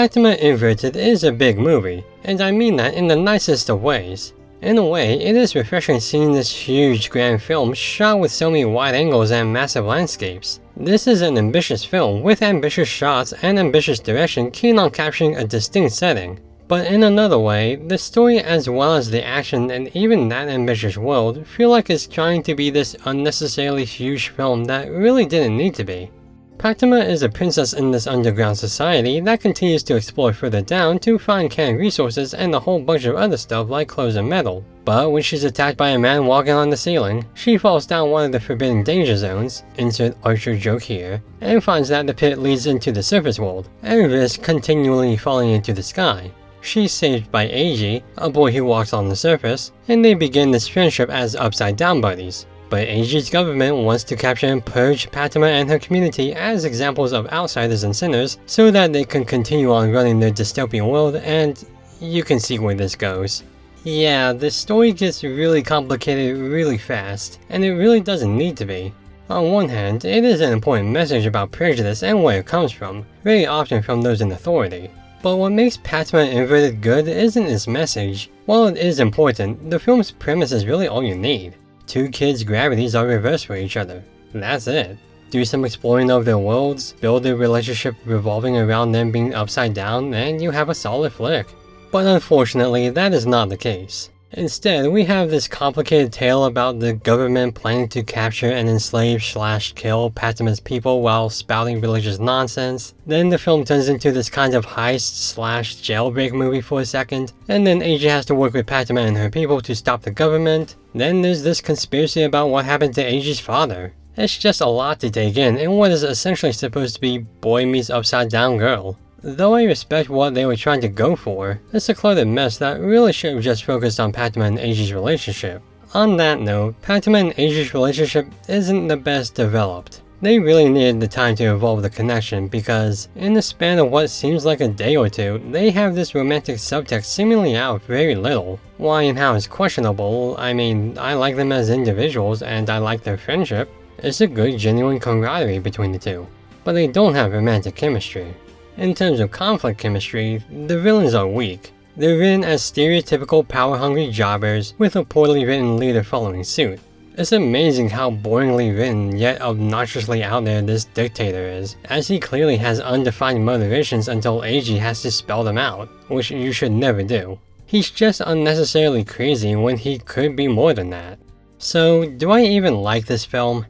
Patema Inverted is a big movie, and I mean that in the nicest of ways. In a way, it is refreshing seeing this huge grand film shot with so many wide angles and massive landscapes. This is an ambitious film with ambitious shots and ambitious direction keen on capturing a distinct setting. But in another way, the story as well as the action and even that ambitious world feel like it's trying to be this unnecessarily huge film that really didn't need to be. Patema is a princess in this underground society that continues to explore further down to find canned resources and a whole bunch of other stuff like clothes and metal. But when she's attacked by a man walking on the ceiling, she falls down one of the forbidden danger zones, insert Archer joke here, and finds that the pit leads into the surface world, and risks continually falling into the sky. She's saved by Eiji, a boy who walks on the surface, and they begin this friendship as upside down buddies. But Eiji's government wants to capture and purge Patema and her community as examples of outsiders and sinners so that they can continue on running their dystopian world, and you can see where this goes. Yeah, the story gets really complicated really fast, and it really doesn't need to be. On one hand, it is an important message about prejudice and where it comes from, very often from those in authority. But what makes Patema Inverted good isn't its message. While it is important, the film's premise is really all you need. Two kids' gravities are reversed for each other. That's it. Do some exploring of their worlds, build a relationship revolving around them being upside down, and you have a solid flick. But unfortunately, that is not the case. Instead, we have this complicated tale about the government planning to capture and enslave/kill Patema's people while spouting religious nonsense. Then the film turns into this kind of heist/jailbreak movie for a second, and then Eiji has to work with Patema and her people to stop the government. Then there's this conspiracy about what happened to Eiji's father. It's just a lot to take in what is essentially supposed to be boy meets upside down girl. Though I respect what they were trying to go for, it's a cluttered mess that really should have just focused on Patema and Eiji's relationship. On that note, Patema and Eiji's relationship isn't the best developed. They really needed the time to evolve the connection because, in the span of what seems like a day or two, they have this romantic subtext seemingly out of very little. Why and how is questionable. I mean, I like them as individuals and I like their friendship. It's a good genuine camaraderie between the two. But they don't have romantic chemistry. In terms of conflict chemistry, the villains are weak. They're written as stereotypical power-hungry jobbers with a poorly written leader following suit. It's amazing how boringly written yet obnoxiously out there this dictator is, as he clearly has undefined motivations until Eiji has to spell them out, which you should never do. He's just unnecessarily crazy when he could be more than that. So, do I even like this film?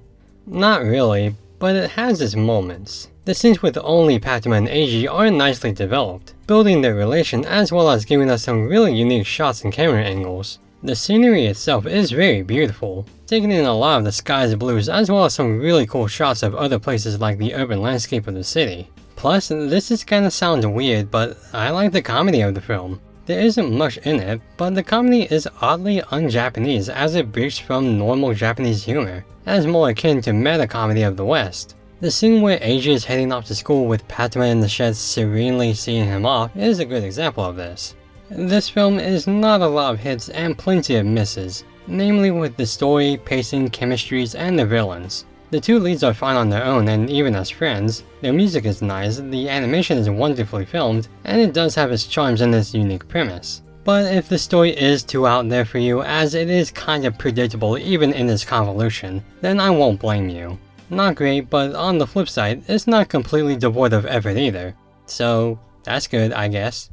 Not really, but it has its moments. The scenes with only Patema and Eiji are nicely developed, building their relation as well as giving us some really unique shots and camera angles. The scenery itself is very beautiful, taking in a lot of the sky's blues as well as some really cool shots of other places like the urban landscape of the city. Plus, this is gonna sound weird, but I like the comedy of the film. There isn't much in it, but the comedy is oddly un-Japanese as it breaks from normal Japanese humor, as more akin to meta-comedy of the West. The scene where Eiji is heading off to school with Patema in the shed serenely seeing him off is a good example of this. This film is not a lot of hits and plenty of misses, namely with the story, pacing, chemistries, and the villains. The two leads are fine on their own and even as friends, their music is nice, the animation is wonderfully filmed, and it does have its charms in this unique premise. But if the story is too out there for you, as it is kind of predictable even in its convolution, then I won't blame you. Not great, but on the flip side, it's not completely devoid of effort either. So, that's good, I guess.